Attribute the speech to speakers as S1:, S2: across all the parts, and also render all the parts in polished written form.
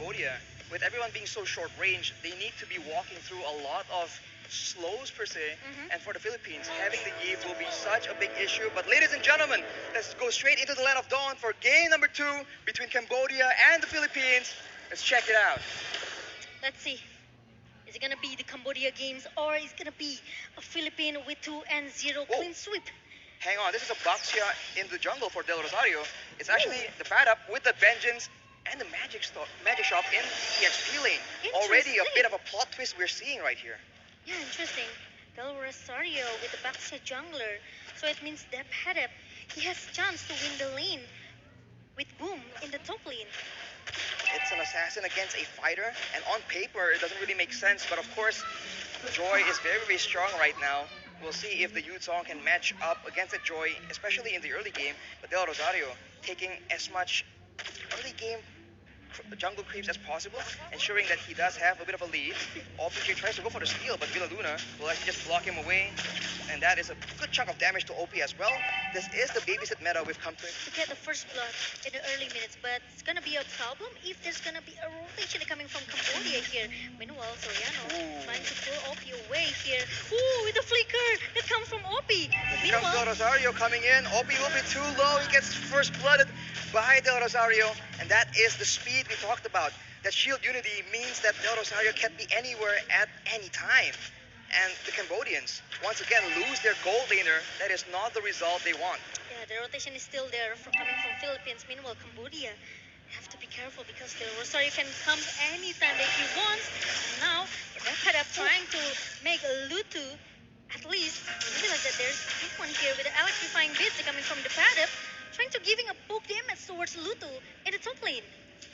S1: Cambodia, with everyone being so short range, they need to be walking through a lot of slows per se. And for the Philippines, having the Eve will be such a big issue. But ladies and gentlemen, let's go straight into the land of dawn for game number 2 between Cambodia and the Philippines. Let's check it out.
S2: Let's see. Is it gonna be the Cambodia games or is it gonna be a Philippine with 2-0 clean sweep?
S1: Hang on, this is a box here in the jungle for Del Rosario. It's actually the pad up with the vengeance and the magic shop in the EXP lane. Already a bit of a plot twist we're seeing right here.
S2: Yeah, interesting. Del Rosario with the Baxia jungler. So it means that pad up, he has chance to win the lane with Boom in the top lane.
S1: It's an assassin against a fighter, and on paper it doesn't really make sense, but of course Joy is very, very strong right now. We'll see if the Youth Song can match up against the Joy, especially in the early game. But Del Rosario taking as much early game jungle creeps as possible, ensuring that he does have a bit of a lead. OPJ tries to go for the steal, but Villa Luna will actually just block him away, and that is a good chunk of damage to OP as well. This is the babysit meta we've come to
S2: get the first blood in the early minutes, but it's gonna be a problem if there's gonna be a rotation coming from Cambodia here. Meanwhile, Soriano trying to pull OP away here. Ooh, with the flicker that comes from OP.
S1: Here comes Del Rosario coming in. OP will be too low. He gets first blooded by Del Rosario, and that is the speed we talked about. That shield unity means that Del Rosario can be anywhere at any time. And the Cambodians, once again, lose their gold laner. That is not the result they want.
S2: Yeah, the rotation is still there coming from Philippines. Meanwhile, Cambodia have to be careful because the Rosario can come anytime that he wants. Now, they're kind of trying to make Lutu at least realize that there's this one here with the electrifying bits coming from the pad up, trying to giving a poke damage towards Lutu in the top lane.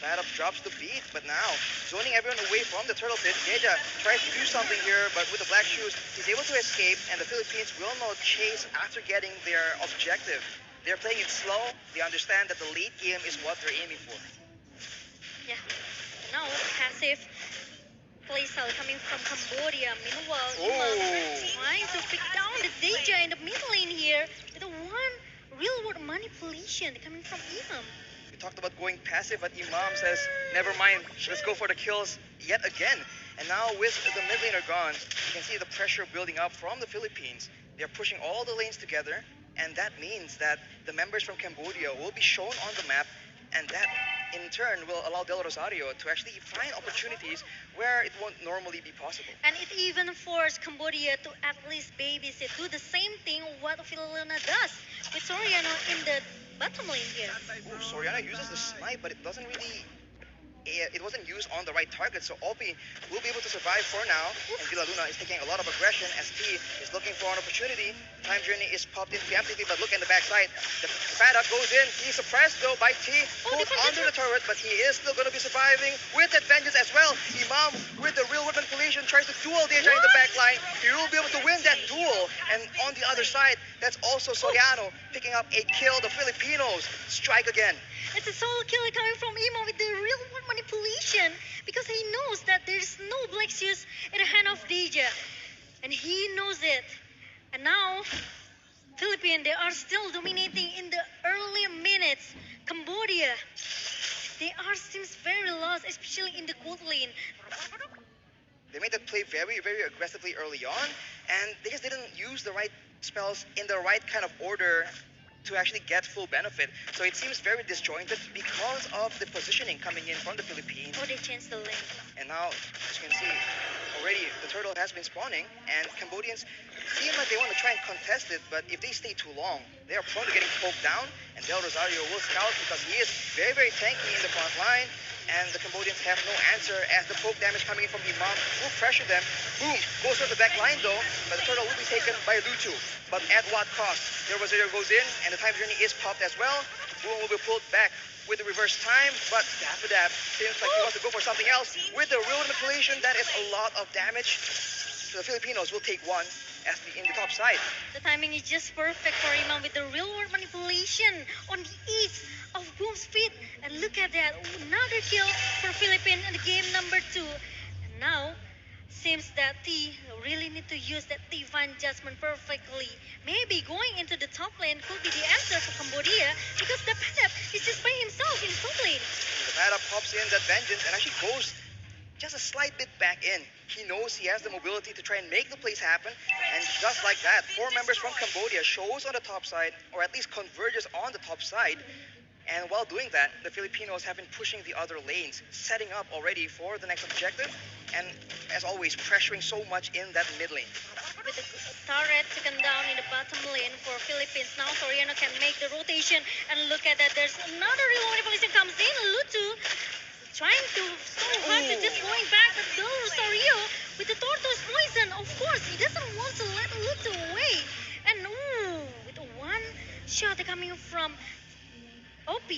S1: Pad up drops the beat, but now zoning everyone away from the turtle pit. Geja tries to do something here, but with the black shoes, he's able to escape, and the Philippines will not chase after getting their objective. They're playing it slow. They understand that the late game is what they're aiming for.
S2: Yeah. Now passive playstyle coming from Cambodia. Meanwhile, Imam trying to pick down the Deja in the mid lane here with a one real world manipulation coming from Imam.
S1: Talked about going passive, but Imam says, never mind, let's go for the kills yet again. And now with the mid laner gone, you can see the pressure building up from the Philippines. They're pushing all the lanes together, and that means that the members from Cambodia will be shown on the map, and that in turn will allow Del Rosario to actually find opportunities where it won't normally be possible.
S2: And it even forced Cambodia to at least babysit, do the same thing what Filipina does with Soriano in the bottom lane here.
S1: Ooh, Soriano uses the snipe, but it doesn't really... It wasn't used on the right target, so OP will be able to survive for now. And Villa Luna is taking a lot of aggression as T is looking for an opportunity. Time Journey is popped in preemptively, but look in the backside. The pad up goes in. He's suppressed though by T. Pulled under the turret, but he is still going to be surviving with that vengeance as well. Imam with the real world manipulation tries to duel Deja in the backline. He will be able to win that duel. And on the other side, that's also Soriano picking up a kill. The Filipinos strike again.
S2: It's a solo kill coming from Imam with the real world manipulation because he knows that there's no black shoes in the hand of Deja. And he knows it. And now, Philippines, they are still dominating in the early minutes. Cambodia, they seems very lost, especially in the gold lane.
S1: They made that play very, very aggressively early on, and they just didn't use the right spells in the right kind of order to actually get full benefit. So it seems very disjointed because of the positioning coming in from the Philippines.
S2: Oh, they changed the lane.
S1: And now, as you can see, already the turtle has been spawning, and Cambodians seem like they want to try and contest it, but if they stay too long, they are prone to getting poked down, and Del Rosario will scout because he is very, very tanky in the front line, and the Cambodians have no answer as the poke damage coming in from Imam will pressure them. Boom! Goes for the back line though, but the turtle will be taken by Lutu. But at what cost? Del Rosario goes in, and the time journey is popped as well. Boom will be pulled back with the reverse time, but Dappadab seems like he wants to go for something else. With the real manipulation, that is a lot of damage. So the Filipinos will take one in the top side.
S2: The timing is just perfect for Imam with the real world manipulation on the east of Boom's feet. And look at that, another kill for Philippines in the game number 2. And now, seems that T really need to use that divine judgment perfectly. Maybe going into the top lane could be the answer for Cambodia because the Padap is just by himself in the top lane.
S1: The Padap pops in that vengeance and actually goes just a slight bit back in. He knows he has the mobility to try and make the plays happen, and just like that, 4 members from Cambodia shows on the top side, or at least converges on the top side. And while doing that, the Filipinos have been pushing the other lanes, setting up already for the next objective, and as always, pressuring so much in that mid lane.
S2: With the turret taken down in the bottom lane for Philippines. Now Soriano can make the rotation, and look at that. There's another real manipulation comes in. Lutu trying to so hard to just going back, but Del Rosario with the tortoise poison. Of course, he doesn't want to let Lutu away. And with one shot coming from OP,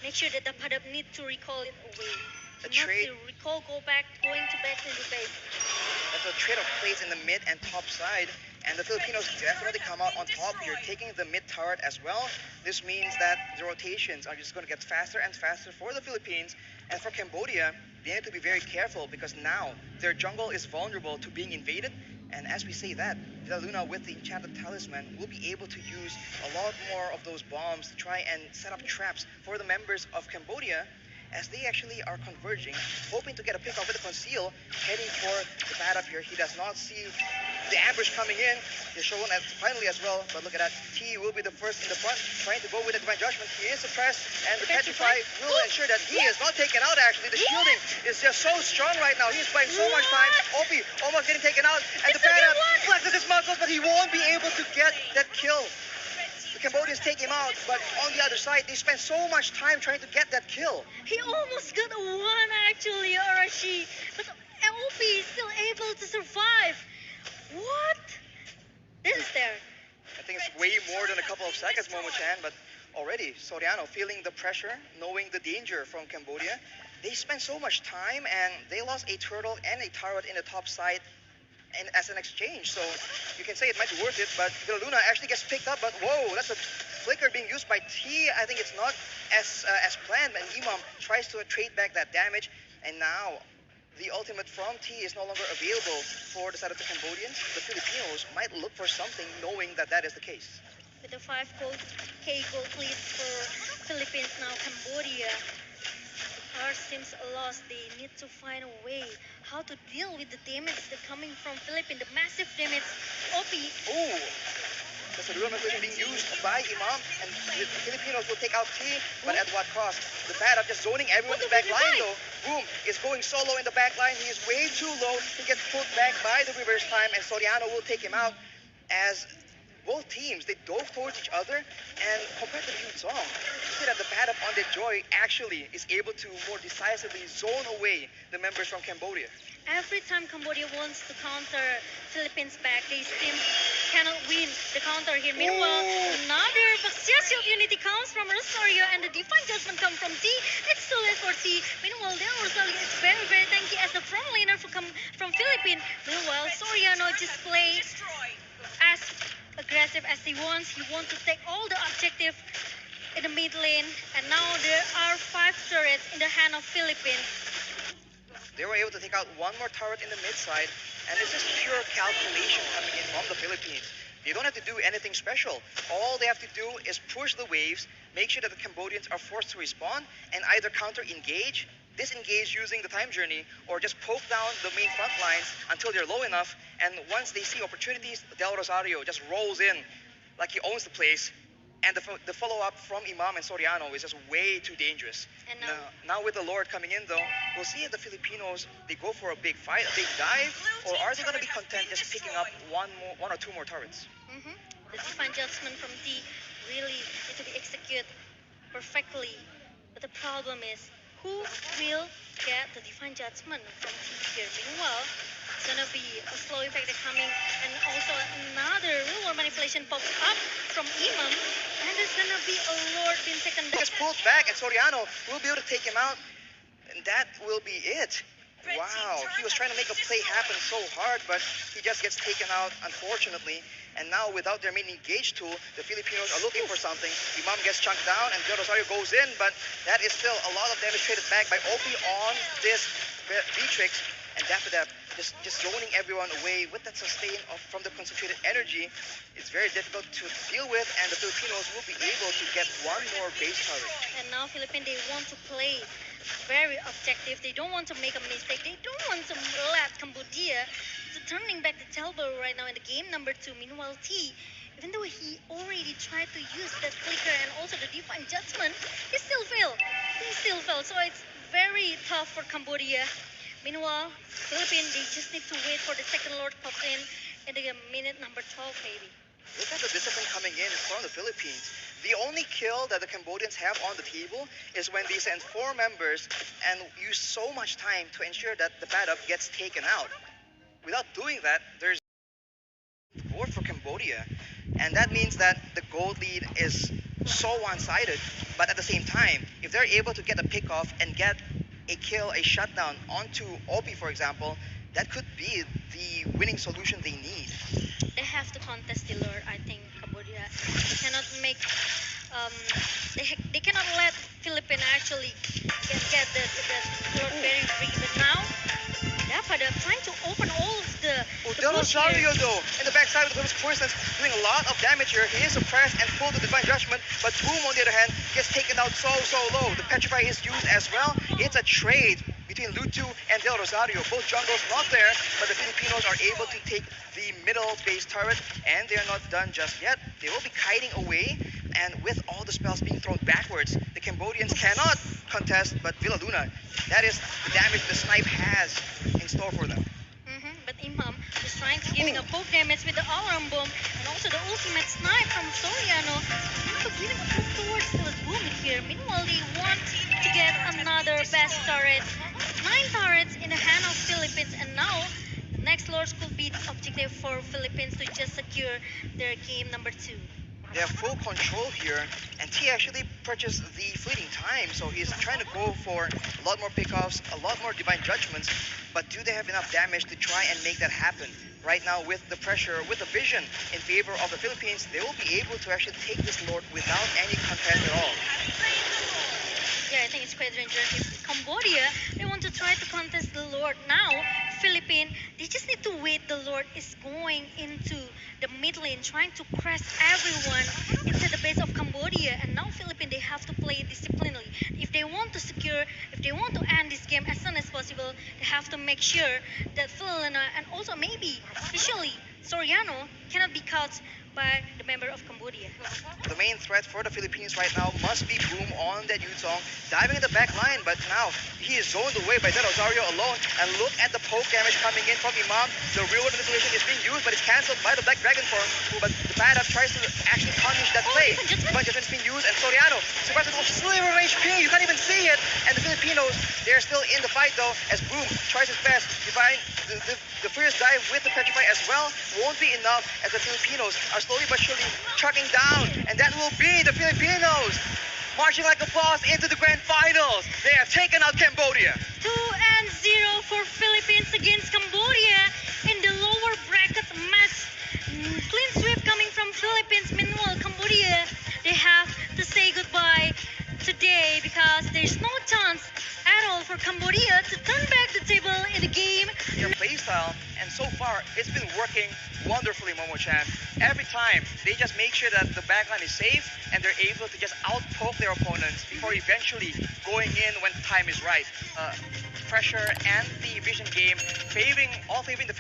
S2: make sure that the Padap need to recall it away.
S1: A
S2: Not
S1: trade.
S2: to recall, going back to the base.
S1: That's a trade of plays in the mid and top side, and the Filipinos definitely come out on top here, taking the mid turret as well. This means that the rotations are just going to get faster and faster for the Philippines, and for Cambodia, they need to be very careful because now their jungle is vulnerable to being invaded, and as we say that, Villa Luna with the enchanted talisman will be able to use a lot more of those bombs to try and set up traps for the members of Cambodia, as they actually are converging, hoping to get a pick off with the conceal, heading for the pad up here. He does not see the ambush coming in. He's shown as finally as well, but look at that. T will be the first in the front, trying to go with the divine judgment. He is suppressed, and the petrify will ensure that he is not taken out actually. The shielding is just so strong right now. He is playing so much time. Opie almost getting taken out, and the pad up flexes his muscles, but he won't be able to get that kill. The Cambodians take him out, but on the other side, they spend so much time trying to get that kill.
S2: He almost got a one actually, Arashi. But LP is still able to survive. What? This is there.
S1: I think it's way more than a couple of seconds, Momo-chan, but already Soriano feeling the pressure, knowing the danger from Cambodia. They spent so much time, and they lost a turtle and a turret in the top side and as an exchange, so you can say it might be worth it, but Villa Luna actually gets picked up, but whoa, that's a flicker being used by T. I think it's not as planned, and Imam tries to trade back that damage, and now the ultimate from T is no longer available for the side of the Cambodians. The Filipinos might look for something knowing that that is the case.
S2: With the 5K gold lead for Philippines now, Cambodia. Ours seems lost. They need to find a way how to deal with the damage that's coming from Philippines, the massive damage. OP.
S1: Ooh, that's a real manipulation being used by Imam, and the Filipinos will take out T, but at what cost? The bad up just zoning everyone in the back line though. Boom is going solo in the back line. He is way too low. He gets pulled back by the reverse time, and Soriano will take him out as both teams, they dove towards each other, and compared to the Youth Song, you see that the bad up on the Joy actually is able to more decisively zone away the members from Cambodia.
S2: Every time Cambodia wants to counter Philippines back, these teams cannot win the counter here. Meanwhile, another Paciacial unity comes from Rosario, and the Divine Judgment comes from T. It's too late for T. Meanwhile, Del Rosario is very, very tanky as the front laner from Philippines. Meanwhile, Soriano just plays as aggressive as he wants. He wants to take all the objective in the mid lane, and now there are 5 turrets in the hand of Philippines.
S1: They were able to take out one more turret in the mid side, and it's just pure calculation coming in from the Philippines. They don't have to do anything special. All they have to do is push the waves, make sure that the Cambodians are forced to respond, and either counter-engage, disengage using the time journey, or just poke down the main front lines until they're low enough, and once they see opportunities, Del Rosario just rolls in like he owns the place, and the follow-up from Imam and Soriano is just way too dangerous.
S2: And
S1: Now with the Lord coming in though, we'll see if the Filipinos, they go for a big fight, a big dive, or are they going to be content just picking up one or two more turrets?
S2: The Divine Judgment from T really need to be executed perfectly, but the problem is, who will get the Divine Judgment from T here? Meanwhile, it's gonna be a slow effect coming, and also another real world manipulation pops up from Imam, and there's gonna be a Lord being taken
S1: He
S2: down.
S1: gets pulled back, and Soriano will be able to take him out, and that will be it. Wow, he was trying to make a play happen so hard, but he just gets taken out, unfortunately. And now, without their main engage tool, the Filipinos are looking for something. Imam gets chunked down, and Del Rosario goes in, but that is still a lot of damage traded back by OP on this Beatrix. And Dapidap just zoning everyone away with that sustain from the concentrated energy. It's very difficult to deal with, and the Filipinos will be able to get one more base turret.
S2: And now Philippines, they want to play very objective. They don't want to make a mistake. They don't want to let Cambodia to turning back the table right now in the game number 2. Meanwhile, T, even though he already tried to use that flicker and also the divine judgment, he still failed. So it's very tough for Cambodia. Meanwhile, Philippines, they just need to wait for the second Lord pop in the minute number 12, maybe.
S1: Look at the discipline coming in from the Philippines. The only kill that the Cambodians have on the table is when they send 4 members and use so much time to ensure that the bad-up gets taken out. Without doing that, there's board for Cambodia. And that means that the gold lead is so one-sided. But at the same time, if they're able to get a pick-off and get a kill, a shutdown onto Obi, for example, that could be the winning solution they need.
S2: They have to contest the Lord, I think, Cambodia. They cannot make, they cannot let Philippines actually get the Lord very free. But now, they're trying to open all of the
S1: Del
S2: push here.
S1: Rosario, though, in the backside of the for instance, doing a lot of damage here. He is suppressed and pulled the Divine Judgment, but Boom, on the other hand, gets taken out so low. The Petrify is used as well. It's a trade between Lutu and Del Rosario. Both jungles not there, but the Filipinos are able to take the middle base turret, and they're not done just yet. They will be kiting away, and with all the spells being thrown backwards, the Cambodians cannot contest, but Villa Luna, that is the damage the snipe has in store for them.
S2: But Imam is trying to giving a poke damage with the alarm bomb and also the ultimate snipe from Soriano. Now giving a poke towards the Boom here. Meanwhile, they want to get another best turret. 9 turrets in the hand of Philippines, and now the next Lords could be the objective for Philippines to just secure their game number 2.
S1: They have full control here, and T actually purchased the fleeting time, so he's trying to go for a lot more pickoffs, a lot more divine judgments, but do they have enough damage to try and make that happen? Right now, with the pressure, with the vision in favor of the Philippines, they will be able to actually take this Lord without any contest at all.
S2: Yeah, I think it's quite dangerous. If Cambodia, they want to try to contest the Lord now, Philippines, they just need to wait. The Lord is going into the mid lane, trying to press everyone into the base of Cambodia. And now Philippines, they have to play disciplinedly. If they want to secure, if they want to end this game as soon as possible, they have to make sure that Philina and also maybe, especially Soriano, cannot be caught by the member of Cambodia.
S1: The main threat for the Philippines right now must be Boom on that Yuzong, diving in the back line, but now he is zoned away by Del Rosario alone, and look at the poke damage coming in from Imam. The real-world manipulation is being used, but it's cancelled by the Black Dragon form, but the bad up tries to actually punish that play. Divine Judgment is being used, and Soriano survives with sliver of HP, you can't even see it, and the Filipinos, they're still in the fight though, as Boom tries his best. The first dive with the Petrify as well won't be enough, as the Filipinos are slowly but surely chucking down, and that will be the Filipinos marching like a boss into the grand finals. They have taken out Cambodia.
S2: 2-0 for Philippines against Cambodia in the lower bracket match. Clean sweep coming from Philippines. Meanwhile, Cambodia, they have to say goodbye today because there's no chance at all for Cambodia to turn back the table in the game.
S1: Their playstyle, and so far it's been working wonderfully, Momo-chan. Every time they just make sure that the backline is safe and they're able to just out-poke their opponents before eventually going in when the time is right. Pressure and the vision game favoring the